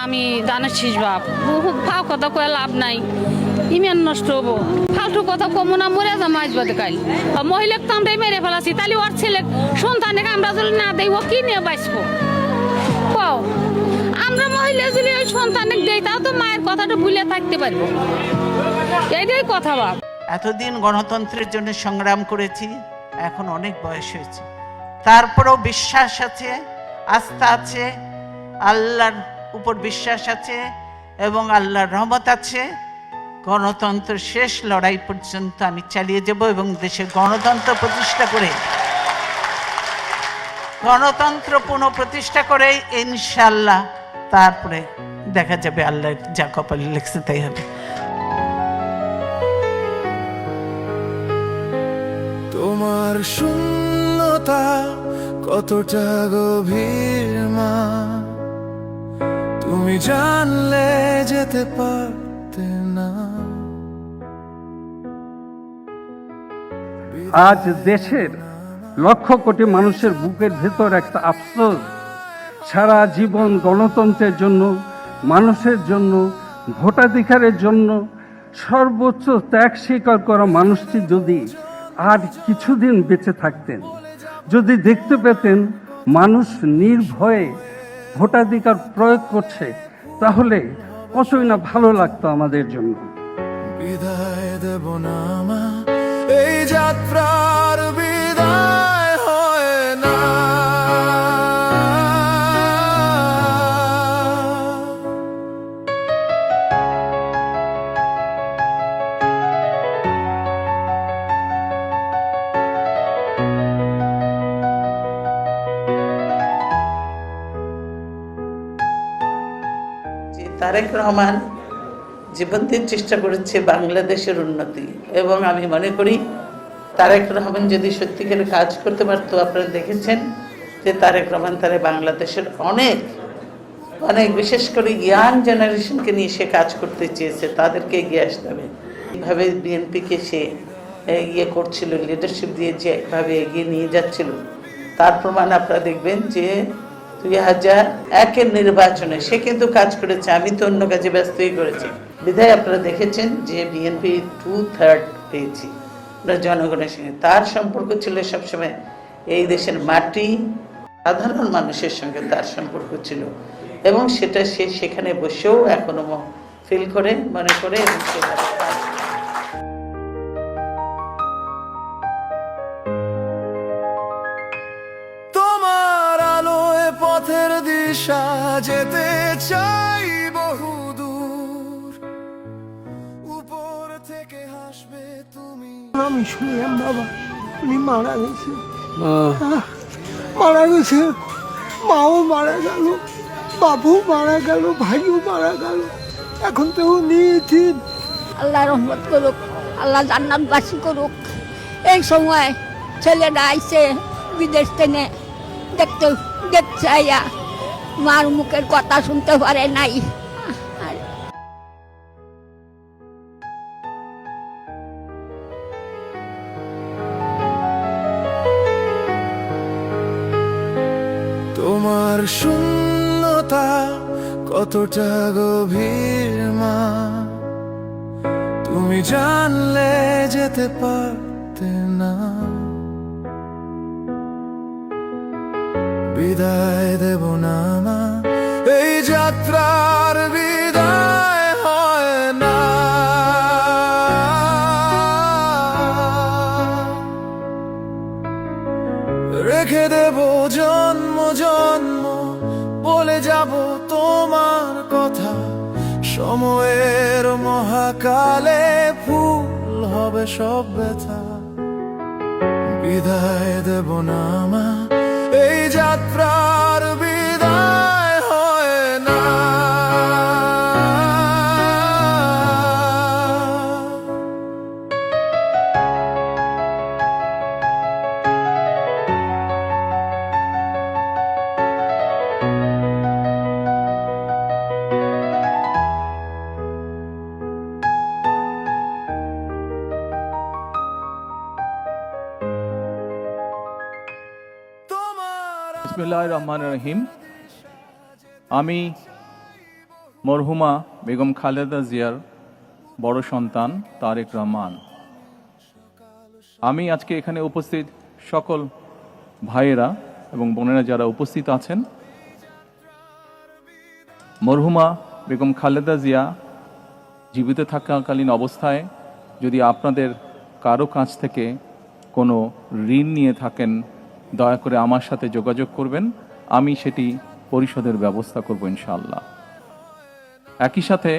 আমি দানের শীষ বাপ ফাও কথা কয়ে লাভ নাই, ইমান নষ্ট হবো, ফালতু কথা কমো না, মরে যাবো আজ বাদে কাল। মহিলাকে তো আমরাই মেরে ফেলাছি, তাহলে ওর ছেলে সন্তানকে আমরা যদি না দেই ও কি নিয়ে বাঁচবো কও? আমরা মহিলা যদি ওই সন্তানকে দেই তাও তো মায়ের কথাটা ভুলে থাকতে পারবো, এইটাই কথা বাপ। এতদিন গণতন্ত্রের জন্য সংগ্রাম করেছি, এখন অনেক বয়স হয়েছে, তারপরেও বিশ্বাস আছে, আস্থা আছে, আল্লাহর উপর বিশ্বাস আছে এবং আল্লাহর রহমত আছে। গণতন্ত্র শেষ লড়াই পর্যন্ত আমি চালিয়ে যাব এবং দেশে গণতন্ত্র প্রতিষ্ঠা করে, গণতন্ত্র পুনঃপ্রতিষ্ঠা করে ইনশাআল্লাহ তারপরে দেখা যাবে, আল্লাহ যা কপালে লিখছে তাই হবে। তোমার শূন্যতা কতটা গভীর মা, তুমি জানলে যেতে পারতে না। আজ দেশের লক্ষ কোটি মানুষের বুকের ভেতর একটা আফসোস, সারা জীবন গণতন্ত্রের জন্য, মানুষের জন্য, ভোটাধিকারের জন্য সর্বোচ্চ ত্যাগ স্বীকার করা মানুষটি যদি আর কিছুদিন বেঁচে থাকতেন, যদি দেখতে পেতেন মানুষ নির্ভয়ে ভোটাধিকার প্রয়োগ করছে, তাহলে কতই না ভালো লাগতো আমাদের জন্য। বিদায় দেব না মা, এই যাত্রার বিদায় হয় না। তারেক রহমান জীবন দিয়ে চেষ্টা করেছে বাংলাদেশের উন্নতি, এবং আমি মনে করি তারেক রহমান যদি সত্যিকারের কাজ করতে পারতো, আপনারা দেখেছেন যে তারেক রহমান তারা বাংলাদেশের অনেক অনেক বিশেষ করে ইয়াং জেনারেশনকে নিয়ে সে কাজ করতে চেয়েছে, তাদেরকে এগিয়ে আসতে হবে। এইভাবে বিএনপিকে সে ইয়ে করছিল, লিডারশিপ দিয়ে যেভাবে এগিয়ে নিয়ে যাচ্ছিল, তার প্রমাণ আপনারা দেখবেন যে 2001-এর নির্বাচনে সে কিন্তু কাজ করেছে, আমি তো অন্য কাজে ব্যস্তই করেছি বিধায় আপনারা দেখেছেন যে বিএনপি 2/3 পেয়েছি আমরা জনগণের সঙ্গে। তার সম্পর্ক ছিল সবসময় এই দেশের মাটি, সাধারণ মানুষের সঙ্গে তার সম্পর্ক ছিল, এবং সেটা সে সেখানে বসেও এখনো ফিল করে, মনে করে, এবং সেভাবে পথের দিশা যেতে চাই বহুদূর, উপর থেকে হাসবে তুমি। আমি শুনলাম বাবা উনি মারা গেছে, মারা গেছে, মাও মারা গেল, বাবু মারা গেল, ভাইও মারা গেল, এখন তো উনি ঠিক। আল্লাহ রহমত করুক, আল্লাহ জান্নাতবাসী করুক। এই সময় ছেলেরা আইসে বিদেশ থেকে দেখতে আইয়া মার মুখের কথা শুনতে পারে নাই। তোমার শূন্যতা কতটা গভীর মা, তুমি জানলে যেতে পারতে না। বিদায় দেব না মা, এই যাত্রার বিদায় হয় না। রেখে দেব জন্ম জন্ম, বলে যাব তোমার কথা, সময়ের মহাকালে ফুল হবে সব ব্যথা। বিদায় দেব না মা, এই যাত্রার বিদায় হয় না। বিসমিল্লাহির রহমানির রহিম। আমি মরহুমা বেগম খালেদা জিয়ার বড় সন্তান তারেক রহমান। আমি আজকে এখানে উপস্থিত সকল ভাইয়েরা এবং বোনেরা যারা উপস্থিত আছেন, মরহুমা বেগম খালেদা জিয়া জীবিত থাকাকালীন অবস্থায় যদি আপনাদের কারো কাছ থেকে কোনো ঋণ নিয়ে থাকেন, দয়া করে আমার সাথে যোগাযোগ করবেন, আমি সেটি পরিশোধের ব্যবস্থা করব ইনশাআল্লাহ। একই সাথে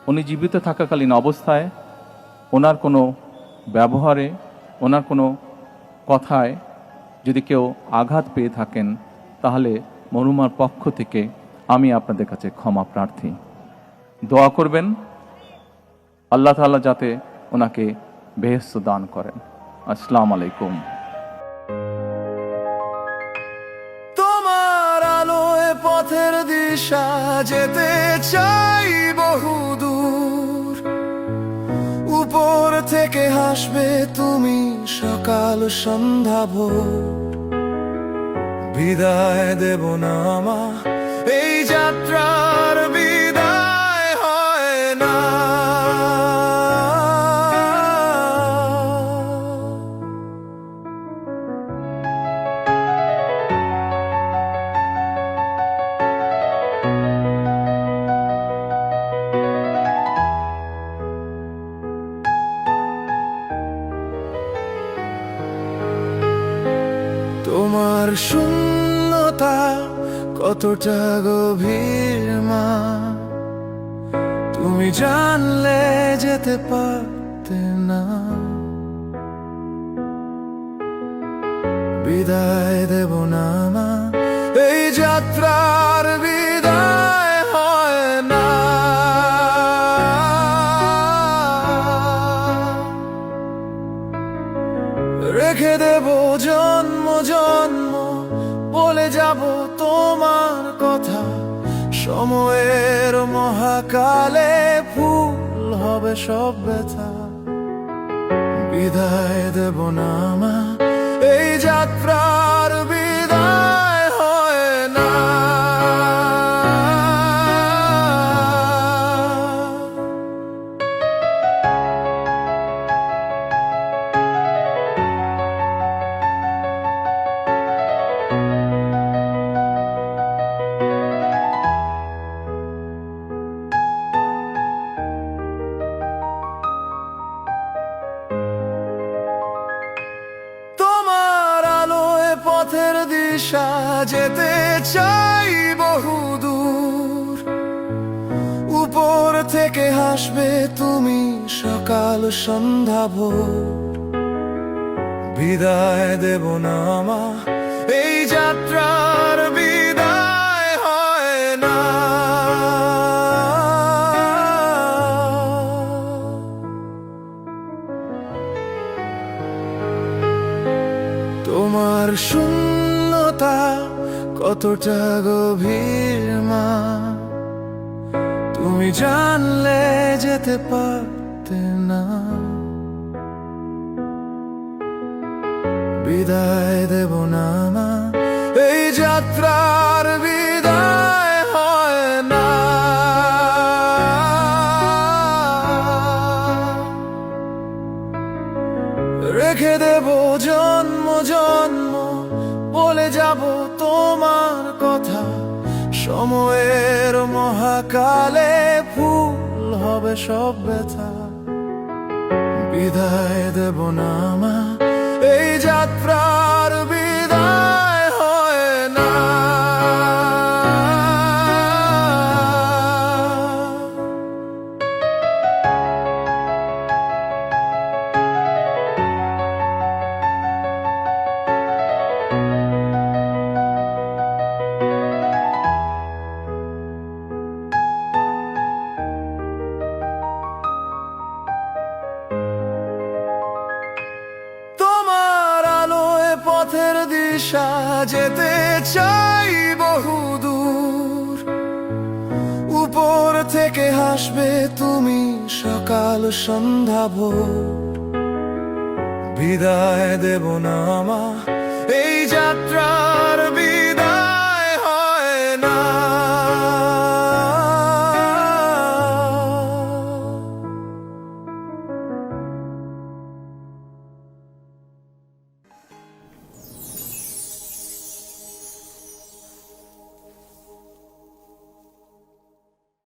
উনি জীবিত থাকাকালীন অবস্থায় ওনার কোনো ব্যবহারে, ওনার কোনো কথায় যদি কেউ আঘাত পেয়ে থাকেন, তাহলে মরহুমার পক্ষ থেকে আমি আপনাদের কাছে ক্ষমা প্রার্থী। দোয়া করবেন আল্লাহ তাআলা যাতে ওনাকে বেহেশত দান করেন। আসসালামু আলাইকুম। তোমার আলোয় পথের দিশা যেতে চাই বহুদূর, উপর থেকে হাসবে তুমি সকাল সন্ধ্যা ভোর। বিদায় দেব না মা, এই যাত্রার বিদায় হয় না। তোমার শূন্যতা কতটা গভীর মা, তুমি জানলে যেতে পারতে না। বিদায় দেব না মা, এই যাত্রার বিদায় হয় না। রেখে দেব জন্ম জন্ম, বলে যাব তোমার কথা। সময়ের মহাকালে ফুল হবে সব ব্যথা। বিদায় দেব না মা, এই যাত্রার বিদায় হয় না। পথের দিশা যেতে চাই বহুদূর, উপর থেকে হাসবে তুমি সকাল সন্ধ্যা ভোর। বিদায় দেব না মা, এই যাত্রার বিদায় হয় না। তোমার শূন্যতা কতটা গভীর মা, তুমি জানলে যেতে পারতে না। বিদায় দেব না মা, এই যাত্রার বিদায় হয় না। রেখে দেব জন্ম জন্ম, বলে যাব তোমার কথা। সময়ের মহাকালে ফুল হবে সব ব্যথা। বিদায় দেব না মা, এই যাত্রার বিদায় হয় না। পথের দিশা যেতে চাই বহুদূর, উপর থেকে হাসবে তুমি সকাল সন্ধ্যা ভোর। বিদায় দেব না মা, এই যাত্রার বিদায়